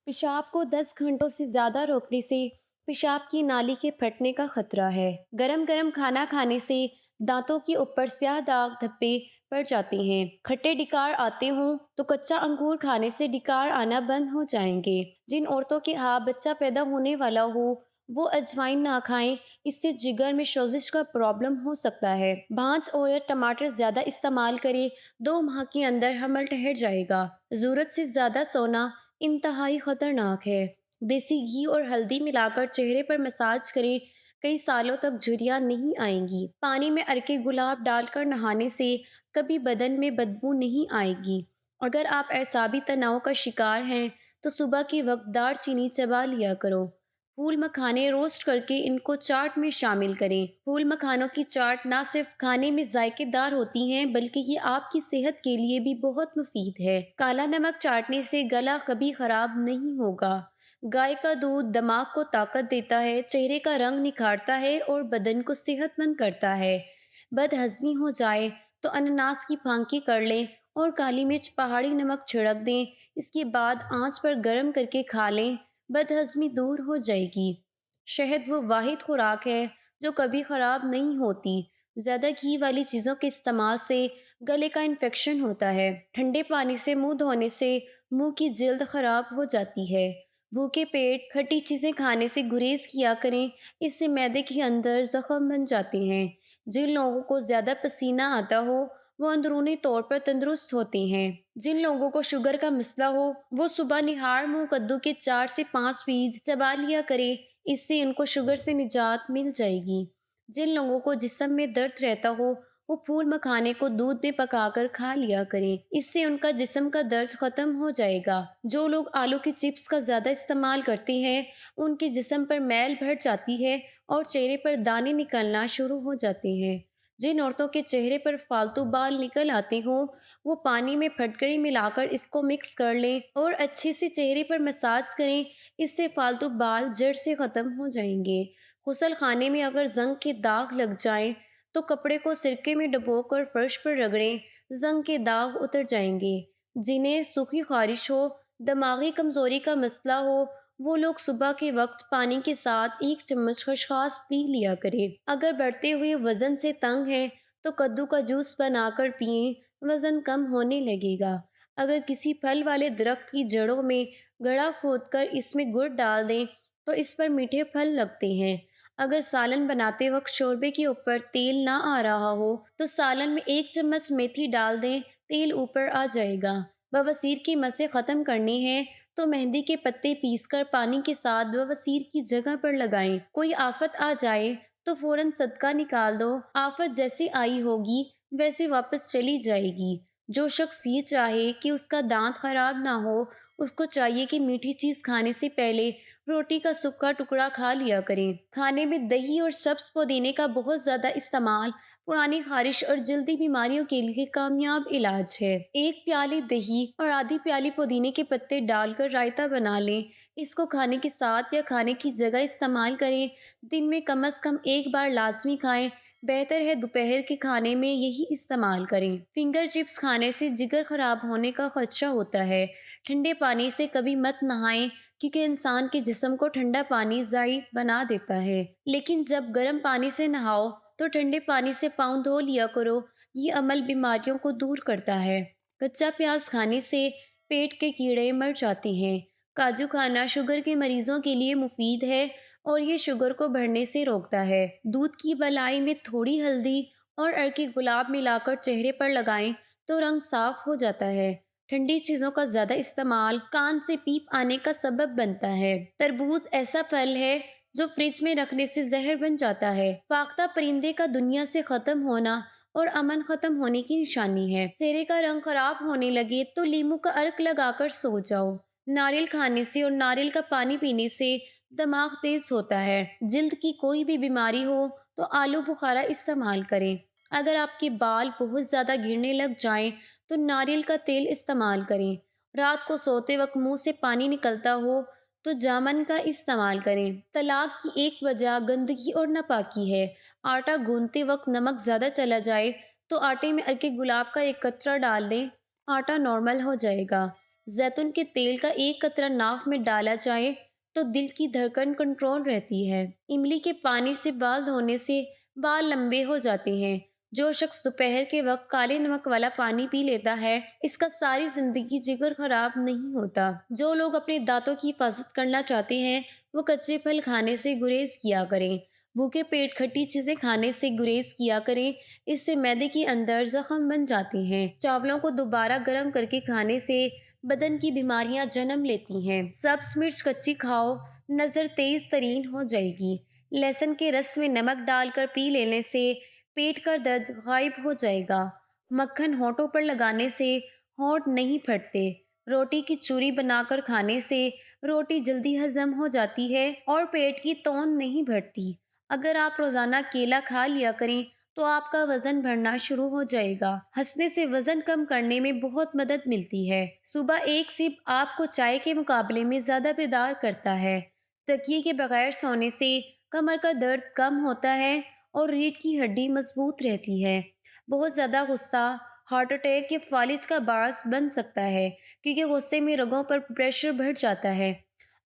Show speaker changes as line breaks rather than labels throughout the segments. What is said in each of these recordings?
پیشاب کو 10 گھنٹوں سے زیادہ روکنے سے پیشاب کی نالی کے پھٹنے کا خطرہ ہے۔ گرم گرم کھانا کھانے سے دانتوں کے اوپر سیاہ داغ دھبے پڑ جاتے ہیں۔ کھٹے ڈکار آتے ہوں تو کچا انگور کھانے سے ڈکار آنا بند ہو جائیں گے۔ جن عورتوں کے ہاں بچہ پیدا ہونے والا ہو وہ اجوائن نہ کھائیں، اس سے جگر میں سوزش کا پرابلم ہو سکتا ہے۔ بھانج اور ٹماٹر زیادہ استعمال کریں، 2 ماہ کے اندر حمل ٹھہر جائے گا۔ ضرورت سے زیادہ سونا انتہائی خطرناک ہے۔ دیسی گھی اور ہلدی ملا کر چہرے پر مساج کریں، کئی سالوں تک جھریاں نہیں آئیں گی۔ پانی میں عرق گلاب ڈال کر نہانے سے کبھی بدن میں بدبو نہیں آئے گی۔ اگر آپ اعصابی تناؤ کا شکار ہیں تو صبح کے وقت دار چینی چبا لیا کرو۔ پھول مکھانے روسٹ کر کے ان کو چاٹ میں شامل کریں۔ پھول مکھانوں کی چاٹ نہ صرف کھانے میں ذائقے دار ہوتی ہیں بلکہ یہ آپ کی صحت کے لیے بھی بہت مفید ہے۔ کالا نمک چاٹنے سے گلا کبھی خراب نہیں ہوگا۔ گائے کا دودھ دماغ کو طاقت دیتا ہے، چہرے کا رنگ نکھارتا ہے اور بدن کو صحت مند کرتا ہے۔ بد ہضمی ہو جائے تو انناس کی پھانکی کر لیں اور کالی مرچ پہاڑی نمک چھڑک دیں، اس کے بعد آنچ پر گرم کر کے کھا لیں، بد ہضمی دور ہو جائے گی۔ شہد وہ واحد خوراک ہے جو کبھی خراب نہیں ہوتی۔ زیادہ گھی والی چیزوں کے استعمال سے گلے کا انفیکشن ہوتا ہے۔ ٹھنڈے پانی سے منہ دھونے سے منہ کی جلد خراب ہو جاتی ہے۔ بھوکے پیٹ کھٹی چیزیں کھانے سے گریز کیا کریں، اس سے معدے کے اندر زخم بن جاتے ہیں۔ جن لوگوں کو زیادہ پسینہ آتا ہو وہ اندرونی طور پر تندرست ہوتے ہیں۔ جن لوگوں کو شوگر کا مسئلہ ہو وہ صبح نہار منہ کدو کے 4 سے 5 بیج چبا لیا کریں، اس سے ان کو شوگر سے نجات مل جائے گی۔ جن لوگوں کو جسم میں درد رہتا ہو وہ پھول مکھانے کو دودھ میں پکا کر کھا لیا کریں، اس سے ان کا جسم کا درد ختم ہو جائے گا۔ جو لوگ آلو کی چپس کا زیادہ استعمال کرتے ہیں ان کے جسم پر میل بڑھ جاتی ہے اور چہرے پر دانے نکلنا شروع ہو جاتے ہیں۔ جن عورتوں کے چہرے پر فالتو بال نکل آتے ہوں وہ پانی میں پھٹکری ملا کر اس کو مکس کر لیں اور اچھے سے چہرے پر مساج کریں، اس سے فالتو بال جڑ سے ختم ہو جائیں گے۔ غسل خانے میں اگر زنگ کے داغ لگ جائیں تو کپڑے کو سرکے میں ڈبو کر فرش پر رگڑیں، زنگ کے داغ اتر جائیں گے۔ جنہیں سوکھی خارش ہو، دماغی کمزوری کا مسئلہ ہو وہ لوگ صبح کے وقت پانی کے ساتھ 1 چمچ خشخاش پی لیا کریں۔ اگر بڑھتے ہوئے وزن سے تنگ ہیں تو کدو کا جوس بنا کر پئیں، وزن کم ہونے لگے گا۔ اگر کسی پھل والے درخت کی جڑوں میں گڑھا کھود کر اس میں گڑ ڈال دیں تو اس پر میٹھے پھل لگتے ہیں۔ اگر سالن بناتے وقت شوربے کے اوپر تیل نہ آ رہا ہو تو سالن میں 1 چمچ میتھی ڈال دیں، تیل اوپر آ جائے گا۔ بواسیر کی مسیں ختم کرنی ہیں تو مہندی کے پتے پیس کر پانی کے ساتھ بواسیر کی جگہ پر لگائیں۔ کوئی آفت آ جائے تو فوراً صدقہ نکال دو، آفت جیسی آئی ہوگی ویسے واپس چلی جائے گی۔ جو شخص یہ چاہے کہ اس کا دانت خراب نہ ہو اس کو چاہیے کہ میٹھی چیز کھانے سے پہلے روٹی کا سکا ٹکڑا کھا لیا کریں۔ کھانے میں دہی اور سبز پودینے کا بہت زیادہ استعمال پرانی خارش اور جلدی بیماریوں کے لیے کامیاب علاج ہے۔ 1 پیالی دہی اور آدھی پیالی پودینے کے پتے ڈال کر رائتہ بنا لیں، اس کو کھانے کے ساتھ یا کھانے کی جگہ استعمال کریں۔ دن میں کم از کم 1 بار لازمی کھائیں، بہتر ہے دوپہر کے کھانے میں یہی استعمال کریں۔ فنگر چپس کھانے سے جگر خراب ہونے کا خدشہ ہوتا ہے۔ ٹھنڈے پانی سے کبھی مت نہائیں کیونکہ انسان کے جسم کو ٹھنڈا پانی ضعیف بنا دیتا ہے، لیکن جب گرم پانی سے نہاؤ تو ٹھنڈے پانی سے پاؤں دھو لیا کرو، یہ عمل بیماریوں کو دور کرتا ہے۔ کچا پیاز کھانے سے پیٹ کے کیڑے مر جاتے ہیں۔ کاجو کھانا شوگر کے مریضوں کے لیے مفید ہے اور یہ شوگر کو بڑھنے سے روکتا ہے۔ دودھ کی بلائی میں تھوڑی ہلدی اور عرق گلاب ملا کر چہرے پر لگائیں تو رنگ صاف ہو جاتا ہے۔ ٹھنڈی چیزوں کا زیادہ استعمال کان سے پیپ آنے کا سبب بنتا ہے۔ تربوز ایسا پھل ہے جو فریج میں رکھنے سے زہر بن جاتا ہے۔ فاختہ پرندے کا دنیا سے ختم ہونا اور امن ختم ہونے کی نشانی ہے۔ چہرے کا رنگ خراب ہونے لگے تو لیموں کا عرق لگا کر سو جاؤ۔ ناریل کھانے سے اور ناریل کا پانی پینے سے دماغ تیز ہوتا ہے۔ جلد کی کوئی بھی بیماری ہو تو آلو بخارا استعمال کریں۔ اگر آپ کے بال بہت زیادہ گرنے لگ جائیں تو ناریل کا تیل استعمال کریں۔ رات کو سوتے وقت منہ سے پانی نکلتا ہو تو جامن کا استعمال کریں۔ طلاق کی ایک وجہ گندگی اور ناپاکی ہے۔ آٹا گوندتے وقت نمک زیادہ چلا جائے تو آٹے میں عرق گلاب کا 1 قطرہ ڈال دیں، آٹا نارمل ہو جائے گا۔ زیتون کے تیل کا ایک قطرہ ناک میں ڈالا جائے تو دل کی دھڑکن کنٹرول رہتی ہے۔ املی کے پانی سے بال دھونے سے بال لمبے ہو جاتے ہیں۔ جو شخص دوپہر کے وقت کالے نمک والا پانی پی لیتا ہے، اس کا ساری زندگی جگر خراب نہیں ہوتا۔ جو لوگ اپنے دانتوں کی حفاظت کرنا چاہتے ہیں، وہ کچے پھل کھانے سے گریز کیا کریں۔ بھوکے پیٹ کھٹی چیزیں کھانے سے گریز کیا کریں، اس سے معدے کے اندر زخم بن جاتے ہیں۔ چاولوں کو دوبارہ گرم کر کے کھانے سے بدن کی بیماریاں جنم لیتی ہیں۔ سبز مرچ کچی کھاؤ، نظر تیز ترین ہو جائے گی۔ لہسن کے رس میں نمک ڈال کر پی لینے سے پیٹ کا درد غائب ہو جائے گا۔ مکھن ہونٹوں پر لگانے سے ہونٹ نہیں پھٹتے۔ روٹی کی چوری بنا کر کھانے سے روٹی جلدی ہضم ہو جاتی ہے اور پیٹ کی توند نہیں بڑھتی۔ اگر آپ روزانہ کیلا کھا لیا کریں تو آپ کا وزن بڑھنا شروع ہو جائے گا۔ ہنسنے سے وزن کم کرنے میں بہت مدد ملتی ہے۔ صبح ایک سیب آپ کو چائے کے مقابلے میں زیادہ بیدار کرتا ہے۔ تکیے کے بغیر سونے سے کمر کا درد کم ہوتا ہے اور ریڑھ کی ہڈی مضبوط رہتی ہے۔ بہت زیادہ غصہ ہارٹ اٹیک یا فالج کا باعث بن سکتا ہے، کیونکہ غصے میں رگوں پر پریشر بڑھ جاتا ہے۔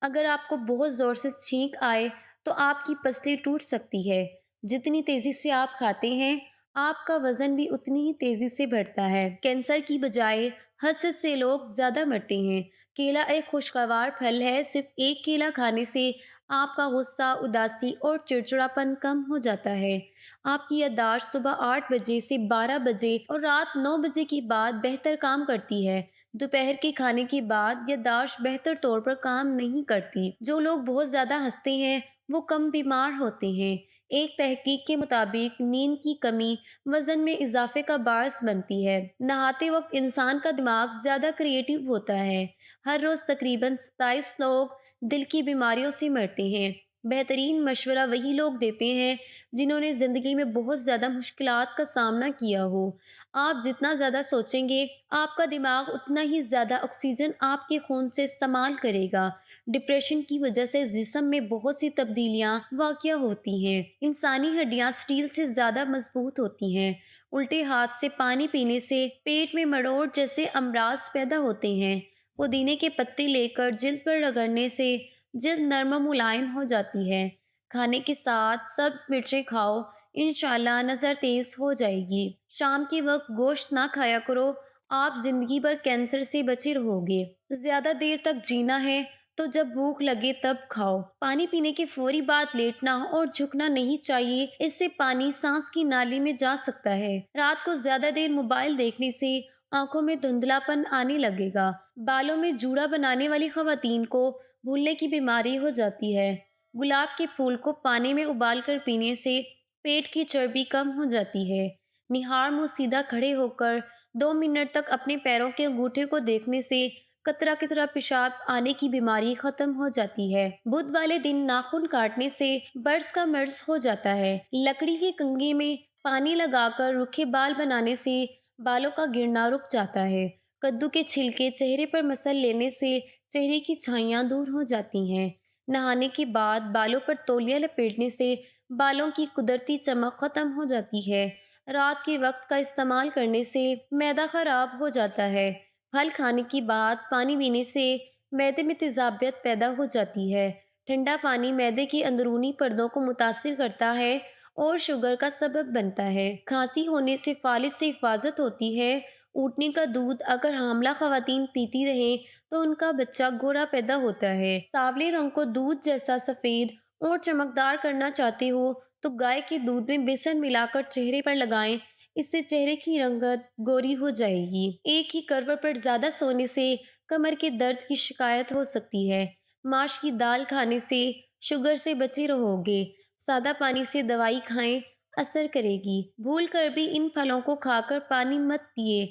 اگر آپ کو بہت زور سے چھینک آئے تو آپ کی پسلی ٹوٹ سکتی ہے۔ جتنی تیزی سے آپ کھاتے ہیں، آپ کا وزن بھی اتنی ہی تیزی سے بڑھتا ہے۔ کینسر کی بجائے حسد سے لوگ زیادہ مرتے ہیں۔ کیلا ایک خوشگوار پھل ہے۔ صرف ایک کیلا کھانے سے آپ کا غصہ، اداسی اور چڑچڑاپن کم ہو جاتا ہے۔ آپ کی یادداشت صبح 8 بجے سے 12 بجے اور رات 9 بجے کے بعد بہتر کام کرتی ہے۔ دوپہر کے کھانے کے بعد یادداشت بہتر طور پر کام نہیں کرتی۔ جو لوگ بہت زیادہ ہنستے ہیں وہ کم بیمار ہوتے ہیں۔ ایک تحقیق کے مطابق نیند کی کمی وزن میں اضافے کا باعث بنتی ہے۔ نہاتے وقت انسان کا دماغ زیادہ کریٹیو ہوتا ہے۔ ہر روز تقریباً 27 لوگ دل کی بیماریوں سے مرتے ہیں۔ بہترین مشورہ وہی لوگ دیتے ہیں جنہوں نے زندگی میں بہت زیادہ مشکلات کا سامنا کیا ہو۔ آپ جتنا زیادہ سوچیں گے، آپ کا دماغ اتنا ہی زیادہ آکسیجن آپ کے خون سے استعمال کرے گا۔ ڈپریشن کی وجہ سے جسم میں بہت سی تبدیلیاں واقع ہوتی ہیں۔ انسانی ہڈیاں سٹیل سے زیادہ مضبوط ہوتی ہیں۔ الٹے ہاتھ سے پانی پینے سے پیٹ میں مروڑ جیسے امراض پیدا ہوتے ہیں۔ پودینے کے پتے لے کر جلد پر رگڑنے سے جلد نرم و ملائم ہو جاتی ہے۔ کھانے کے ساتھ سبز مرچیں کھاؤ، انشاءاللہ نظر تیز ہو جائے گی۔ شام کے وقت گوشت نہ کھایا کرو، آپ زندگی بھر کینسر سے بچے رہو گے۔ زیادہ دیر تک جینا ہے تو جب بھوک لگے تب کھاؤ۔ پانی پینے کے فوری بعد لیٹنا اور جھکنا نہیں چاہیے، اس سے پانی سانس کی نالی میں جا سکتا ہے۔ رات کو زیادہ دیر موبائل دیکھنے سے آنکھوں میں دھندلاپن آنے لگے گا۔ بالوں میں جوڑا بنانے والی خواتین کو بھولنے کی بیماری ہو جاتی ہے۔ گلاب کے پھول کو پانی میں ابال کر پینے سے پیٹ کی چربی کم ہو جاتی ہے۔ نہار منہ سیدھا کھڑے ہو کر 2 منٹ تک اپنے پیروں کے انگوٹھے کو دیکھنے سے قطرہ قطرہ پیشاب آنے کی بیماری ختم ہو جاتی ہے۔ بدھ والے دن ناخن کاٹنے سے برس کا مرض ہو جاتا ہے۔ لکڑی کے کنگھے میں پانی لگا کر رکھے بال بنانے سے بالوں کا گرنا رک جاتا ہے۔ کدو کے چھلکے چہرے پر مسل لینے سے چہرے کی چھائیاں دور ہو جاتی ہیں۔ نہانے کے بعد بالوں پر تولیہ لپیٹنے سے بالوں کی قدرتی چمک ختم ہو جاتی ہے۔ رات کے وقت کا استعمال کرنے سے معدہ خراب ہو جاتا ہے۔ پھل کھانے کے بعد پانی پینے سے معدے میں تیزابیت پیدا ہو جاتی ہے۔ ٹھنڈا پانی معدے کے اندرونی پردوں کو متاثر کرتا ہے اور شوگر کا سبب بنتا ہے۔ کھانسی ہونے سے فالج سے حفاظت ہوتی ہے۔ اونٹنے کا دودھ اگر حاملہ خواتین پیتی رہیں تو ان کا بچہ گورا پیدا ہوتا ہے۔ سانولے رنگ کو دودھ جیسا سفید اور چمکدار کرنا چاہتے ہو تو گائے کے دودھ میں بیسن ملا کر چہرے پر لگائیں، اس سے چہرے کی رنگت گوری ہو جائے گی۔ ایک ہی کروٹ پر زیادہ سونے سے کمر کے درد کی شکایت ہو سکتی ہے۔ ماش کی دال کھانے سے شوگر سے بچے رہو گے۔ سادہ پانی سے دوائی کھائیں، اثر کرے گی۔ بھول کر بھی ان پھلوں کو کھا کر پانی مت پیے۔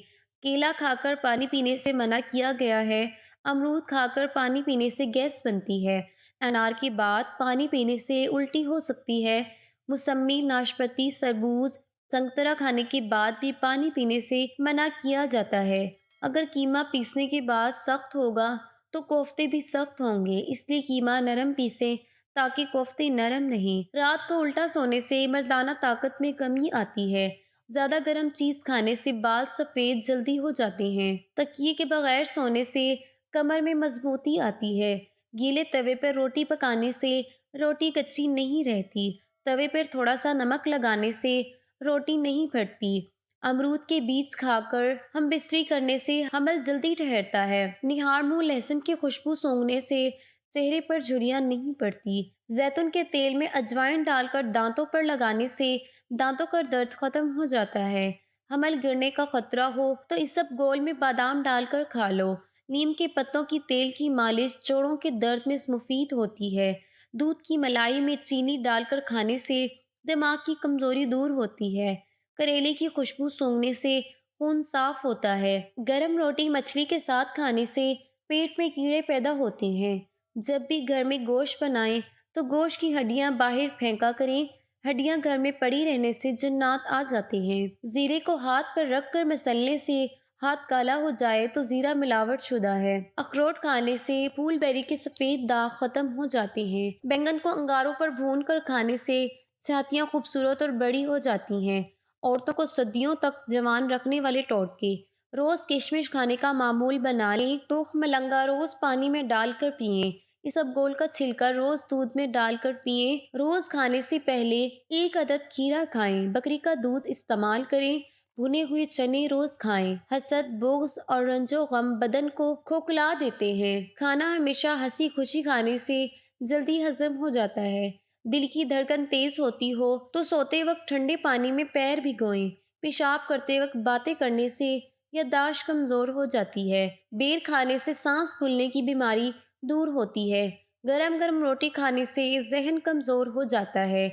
کیلا کھا کر پانی پینے سے منع کیا گیا ہے۔ امرود کھا کر پانی پینے سے گیس بنتی ہے۔ انار کے بعد پانی پینے سے الٹی ہو سکتی ہے۔ موسمی، ناشپاتی، تربوز، سنترا کھانے کے بعد بھی پانی پینے سے منع کیا جاتا ہے۔ اگر قیمہ پیسنے کے بعد سخت ہوگا تو کوفتے بھی سخت ہوں گے، اس لیے قیمہ نرم پیسیں تاکہ کوفتے نرم نہیں۔ رات کو الٹا سونے سے مردانہ طاقت میں کمی آتی ہے۔ زیادہ گرم چیز کھانے سے بال سفید جلدی ہو جاتے ہیں۔ تکیے کے بغیر سونے سے کمر میں مضبوطی آتی ہے۔ گیلے توے پر روٹی پکانے سے روٹی کچی نہیں رہتی۔ توے پر تھوڑا سا نمک لگانے سے روٹی نہیں پھٹتی۔ امرود کے بیج کھا کر ہم بستری کرنے سے حمل جلدی ٹھہرتا ہے۔ نہار منہ لہسن کی خوشبو سونگھنے سے چہرے پر جھریاں نہیں پڑتی۔ زیتون کے تیل میں اجوائن ڈال کر دانتوں پر لگانے سے دانتوں کا درد ختم ہو جاتا ہے۔ حمل گرنے کا خطرہ ہو تو اسب گول میں بادام ڈال کر کھا لو۔ نیم کے پتوں کی تیل کی مالش جوڑوں کے درد میں مفید ہوتی ہے۔ دودھ کی ملائی میں چینی ڈال کر کھانے سے دماغ کی کمزوری دور ہوتی ہے۔ کریلے کی خوشبو سونگھنے سے خون صاف ہوتا ہے۔ گرم روٹی مچھلی کے ساتھ کھانے سے پیٹ میں کیڑے پیدا ہوتے ہیں۔ جب بھی گھر میں گوشت بنائیں تو گوشت کی ہڈیاں باہر پھینکا کریں۔ ہڈیاں گھر میں پڑی رہنے سے جنات آ جاتے ہیں۔ زیرے کو ہاتھ پر رکھ کر مسلنے سے ہاتھ کالا ہو جائے تو زیرہ ملاوٹ شدہ ہے۔ اخروٹ کھانے سے پھول بیری کے سفید داغ ختم ہو جاتے ہیں۔ بینگن کو انگاروں پر بھون کر کھانے سے چھاتیاں خوبصورت اور بڑی ہو جاتی ہیں۔ عورتوں کو صدیوں تک جوان رکھنے والے ٹوٹکے۔ روز کشمش کھانے کا معمول بنا لیں۔ تخم ملنگا روز پانی میں ڈال کر پئیں۔ اسبگول کا چھلکا روز دودھ میں ڈال کر پئیں۔ روز کھانے سے پہلے 1 عدد کھیرا کھائیں۔ بکری کا دودھ استعمال کریں۔ بھنے ہوئے چنے روز کھائیں۔ حسد، بغض اور رنج و غم بدن کو کھوکھلا دیتے ہیں۔ کھانا ہمیشہ ہنسی خوشی کھانے سے جلدی ہضم ہو جاتا ہے۔ دل کی دھڑکن تیز ہوتی ہو تو سوتے وقت ٹھنڈے پانی میں پیر بھگوئیں۔ پیشاب کرتے وقت باتیں کرنے سے یادداشت کمزور ہو جاتی ہے۔ بیر کھانے سے سانس پھولنے کی بیماری دور ہوتی ہے۔ گرم گرم روٹی کھانے سے ذہن کمزور ہو جاتا ہے۔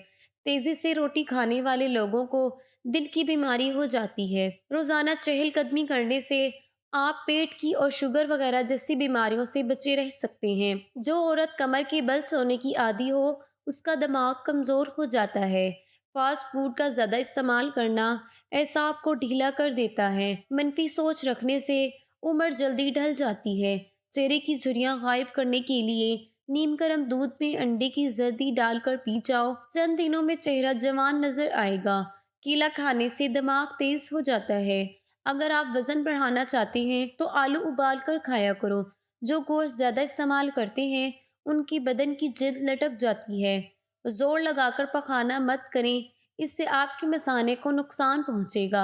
تیزی سے روٹی کھانے والے لوگوں کو دل کی بیماری ہو جاتی ہے۔ روزانہ چہل قدمی کرنے سے آپ پیٹ کی اور شوگر وغیرہ جیسی بیماریوں سے بچے رہ سکتے ہیں۔ جو عورت کمر کے بل سونے کی عادی ہو اس کا دماغ کمزور ہو جاتا ہے۔ فاسٹ فوڈ کا زیادہ استعمال کرنا اعصاب کو ڈھیلا کر دیتا ہے۔ منفی سوچ رکھنے سے عمر جلدی ڈھل جاتی ہے۔ چہرے کی جھریاں غائب کرنے کے لیے نیم گرم دودھ میں انڈے کی زردی ڈال کر پی جاؤ۔ چند دنوں میں چہرہ جوان نظر آئے گا۔ کیلا کھانے سے دماغ تیز ہو جاتا ہے۔ اگر آپ وزن بڑھانا چاہتے ہیں تو آلو ابال کر کھایا کرو۔ جو گوشت زیادہ استعمال کرتے ہیں ان کی بدن کی جلد لٹک جاتی ہے۔ زور لگا کر پکانا مت کریں، اس سے آپ کے مثانے کو نقصان پہنچے گا۔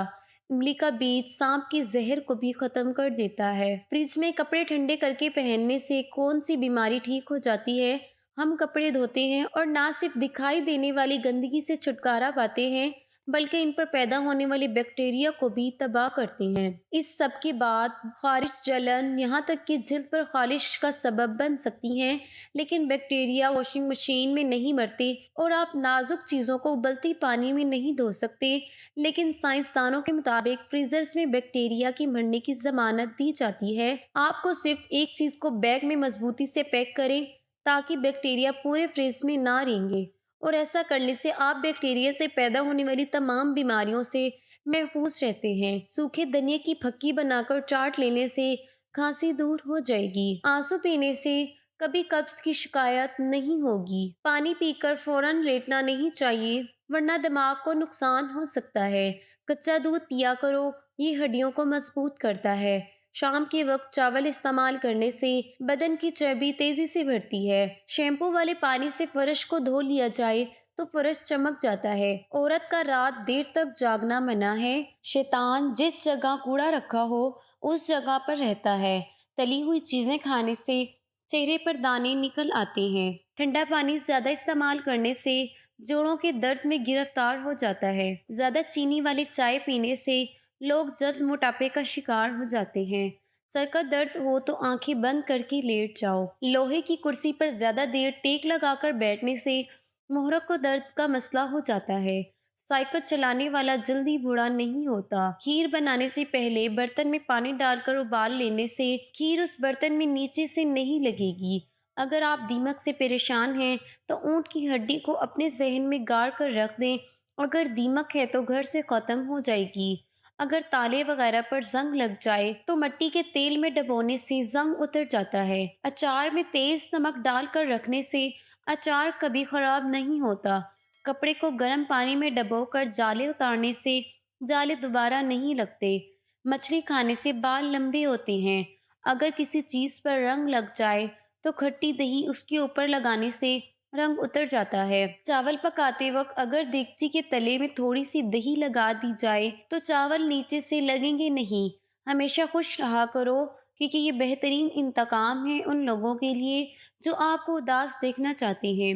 املی کا بیج سانپ کے زہر کو بھی ختم کر دیتا ہے۔ فریج میں کپڑے ٹھنڈے کر کے پہننے سے کون سی بیماری ٹھیک ہو جاتی ہے؟ ہم کپڑے دھوتے ہیں اور نہ صرف دکھائی دینے والی گندگی سے چھٹکارا پاتے ہیں بلکہ ان پر پیدا ہونے والی بیکٹیریا کو بھی تباہ کرتے ہیں۔ اس سب کے بعد خارش، جلن، یہاں تک کہ جلد پر خارش کا سبب بن سکتی ہیں، لیکن بیکٹیریا واشنگ مشین میں نہیں مرتے اور آپ نازک چیزوں کو ابلتی پانی میں نہیں دھو سکتے، لیکن سائنسدانوں کے مطابق فریزرز میں بیکٹیریا کے مرنے کی ضمانت دی جاتی ہے۔ آپ کو صرف ایک چیز کو بیگ میں مضبوطی سے پیک کریں تاکہ بیکٹیریا پورے فریز میں نہ رینگے، اور ایسا کرنے سے آپ بیکٹیریا سے پیدا ہونے والی تمام بیماریوں سے محفوظ رہتے ہیں۔ سوکھے دھنیا کی پھکی بنا کر چاٹ لینے سے کھانسی دور ہو جائے گی۔ آنسو پینے سے کبھی قبض کی شکایت نہیں ہوگی۔ پانی پی کر فوراً لیٹنا نہیں چاہیے ورنہ دماغ کو نقصان ہو سکتا ہے۔ کچا دودھ پیا کرو، یہ ہڈیوں کو مضبوط کرتا ہے۔ شام کے وقت چاول استعمال کرنے سے بدن کی چربی تیزی سے بڑھتی ہے۔ شیمپو والے پانی سے فرش کو دھو لیا جائے تو فرش چمک جاتا ہے۔ عورت کا رات دیر تک جاگنا منع ہے۔ شیطان جس جگہ کوڑا رکھا ہو اس جگہ پر رہتا ہے۔ تلی ہوئی چیزیں کھانے سے چہرے پر دانے نکل آتے ہیں۔ ٹھنڈا پانی زیادہ استعمال کرنے سے جوڑوں کے درد میں گرفتار ہو جاتا ہے۔ زیادہ چینی والی چائے پینے سے لوگ جلد موٹاپے کا شکار ہو جاتے ہیں۔ سر کا درد ہو تو آنکھیں بند کر کے لیٹ جاؤ۔ لوہے کی کرسی پر زیادہ دیر ٹیک لگا کر بیٹھنے سے محرک کو درد کا مسئلہ ہو جاتا ہے۔ سائیکل چلانے والا جلدی بوڑھا نہیں ہوتا۔ کھیر بنانے سے پہلے برتن میں پانی ڈال کر ابال لینے سے کھیر اس برتن میں نیچے سے نہیں لگے گی۔ اگر آپ دیمک سے پریشان ہیں تو اونٹ کی ہڈی کو اپنے ذہن میں گاڑ کر رکھ دیں، اگر دیمک ہے تو گھر سے ختم ہو جائے گی۔ اگر تالے وغیرہ پر زنگ لگ جائے تو مٹی کے تیل میں ڈبونے سے زنگ اتر جاتا ہے۔ اچار میں تیز نمک ڈال کر رکھنے سے اچار کبھی خراب نہیں ہوتا۔ کپڑے کو گرم پانی میں ڈبو کر جالے اتارنے سے جالے دوبارہ نہیں لگتے۔ مچھلی کھانے سے بال لمبے ہوتے ہیں۔ اگر کسی چیز پر رنگ لگ جائے تو کھٹی دہی اس کے اوپر لگانے سے رنگ اتر جاتا ہے۔ چاول پکاتے وقت اگر دیگچی کے تلے میں تھوڑی سی دہی لگا دی جائے تو چاول نیچے سے لگیں گے نہیں۔ ہمیشہ خوش رہا کرو، کیونکہ یہ بہترین انتقام ہے ان لوگوں کے لیے جو آپ کو اداس دیکھنا چاہتے ہیں۔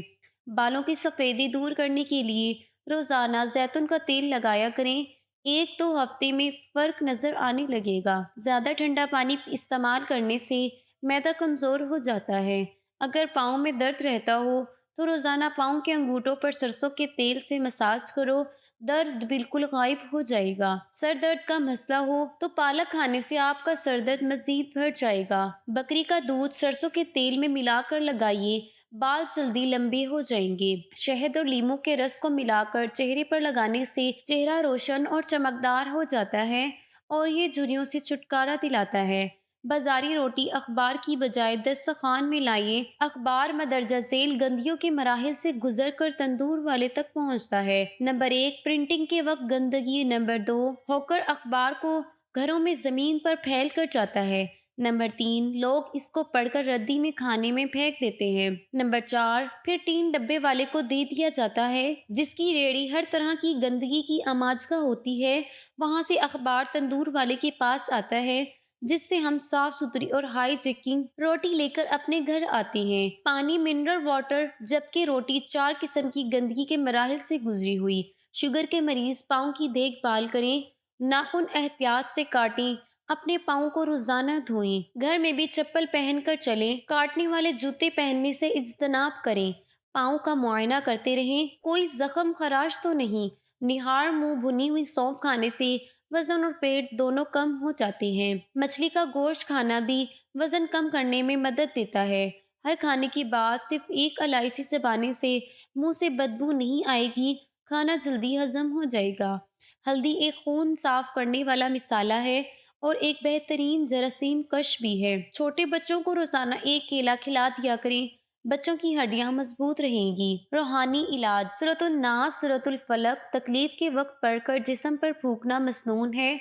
بالوں کی سفیدی دور کرنے کے لیے روزانہ زیتون کا تیل لگایا کریں۔ 1-2 ہفتے میں فرق نظر آنے لگے گا۔ زیادہ ٹھنڈا پانی استعمال کرنے سے معدہ کمزور ہو جاتا ہے۔ اگر پاؤں میں درد رہتا ہو تو روزانہ پاؤں کے انگوٹھوں پر سرسوں کے تیل سے مساج کرو، درد بالکل غائب ہو جائے گا۔ سر درد کا مسئلہ ہو تو پالک کھانے سے آپ کا سر درد مزید بڑھ جائے گا۔ بکری کا دودھ سرسوں کے تیل میں ملا کر لگائیے، بال جلدی لمبے ہو جائیں گے۔ شہد اور لیموں کے رس کو ملا کر چہرے پر لگانے سے چہرہ روشن اور چمکدار ہو جاتا ہے اور یہ جھریوں سے چھٹکارا دلاتا ہے۔ بازاری روٹی اخبار کی بجائے دسترخوان میں لائیے۔ اخبار مندرجہ ذیل گندگیوں کے مراحل سے گزر کر تندور والے تک پہنچتا ہے۔ نمبر 1، پرنٹنگ کے وقت گندگی۔ نمبر 2، ہوکر اخبار کو گھروں میں زمین پر پھیل کر جاتا ہے۔ نمبر 3، لوگ اس کو پڑھ کر ردی میں کھانے میں پھینک دیتے ہیں۔ نمبر 4، پھر ٹین ڈبے والے کو دے دیا جاتا ہے جس کی ریڑھی ہر طرح کی گندگی کی آماجگاہ ہوتی ہے۔ وہاں سے اخبار تندور والے کے پاس آتا ہے جس سے ہم صاف ستھری اور ہائیجینک روٹی لے کر اپنے گھر آتے ہیں۔ پانی، منرل واٹر، جبکہ روٹی 4 قسم کی گندگی کے مراحل سے گزری ہوئی۔ شوگر کے مریض پاؤں کی دیکھ بھال کریں، ناخن احتیاط سے کاٹیں، اپنے پاؤں کو روزانہ دھوئیں، گھر میں بھی چپل پہن کر چلیں، کاٹنے والے جوتے پہننے سے اجتناب کریں، پاؤں کا معائنہ کرتے رہیں، کوئی زخم خراش تو نہیں۔ نہار منہ بھنی ہوئی سونف کھانے سے وزن اور پیٹ دونوں کم ہو جاتے ہیں۔ مچھلی کا گوشت کھانا بھی وزن کم کرنے میں مدد دیتا ہے۔ ہر کھانے کے بعد صرف 1 الائچی چبانے سے منہ سے بدبو نہیں آئے گی، کھانا جلدی ہضم ہو جائے گا۔ ہلدی ایک خون صاف کرنے والا مسالہ ہے اور ایک بہترین جراثیم کش بھی ہے۔ چھوٹے بچوں کو روزانہ 1 کیلا کھلا دیا کریں، بچوں کی ہڈیاں مضبوط رہیں گی۔ روحانی علاج، سورۃ الناس، سورۃ الفلق تکلیف کے وقت پڑھ کر جسم پر پھونکنا مسنون ہے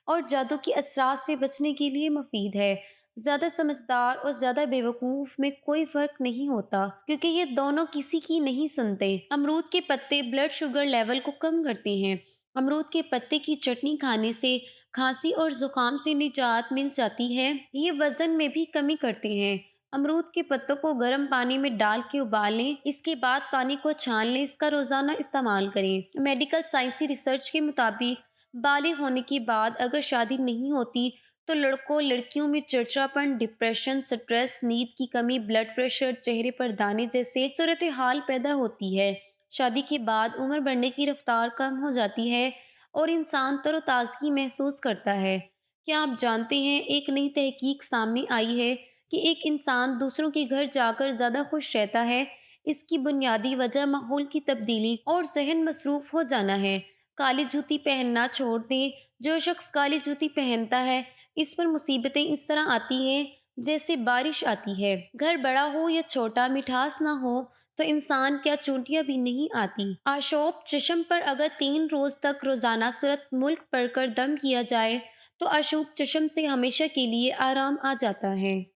اور جادو کے اثرات سے بچنے کے لیے مفید ہے۔ زیادہ سمجھدار اور زیادہ بیوقوف میں کوئی فرق نہیں ہوتا، کیونکہ یہ دونوں کسی کی نہیں سنتے۔ امرود کے پتے بلڈ شوگر لیول کو کم کرتے ہیں۔ امرود کے پتے کی چٹنی کھانے سے کھانسی اور زکام سے نجات مل جاتی ہے۔ یہ وزن میں بھی کمی کرتے ہیں۔ امرود کے پتوں کو گرم پانی میں ڈال کے ابالیں، اس کے بعد پانی کو چھان لیں، اس کا روزانہ استعمال کریں۔ میڈیکل سائنسی ریسرچ کے مطابق بالغ ہونے کے بعد اگر شادی نہیں ہوتی تو لڑکوں لڑکیوں میں چڑچڑاپن، ڈپریشن، سٹریس، نیند کی کمی، بلڈ پریشر، چہرے پر دانے جیسے صورتحال پیدا ہوتی ہے۔ شادی کے بعد عمر بڑھنے کی رفتار کم ہو جاتی ہے اور انسان تر و تازگی محسوس کرتا ہے۔ کیا آپ جانتے ہیں ایک نئی تحقیق سامنے آئی ہے کہ ایک انسان دوسروں کے گھر جا کر زیادہ خوش رہتا ہے؟ اس کی بنیادی وجہ ماحول کی تبدیلی اور ذہن مصروف ہو جانا ہے۔ کالی جوتی پہننا چھوڑ دیں۔ جو شخص کالی جوتی پہنتا ہے اس پر مصیبتیں اس طرح آتی ہیں جیسے بارش آتی ہے۔ گھر بڑا ہو یا چھوٹا، مٹھاس نہ ہو تو انسان کیا چونٹیاں بھی نہیں آتی۔ آشوب چشم پر اگر 3 روز تک روزانہ سورۃ ملک پڑھ کر دم کیا جائے تو آشوب چشم سے ہمیشہ کے لیے آرام آ جاتا ہے۔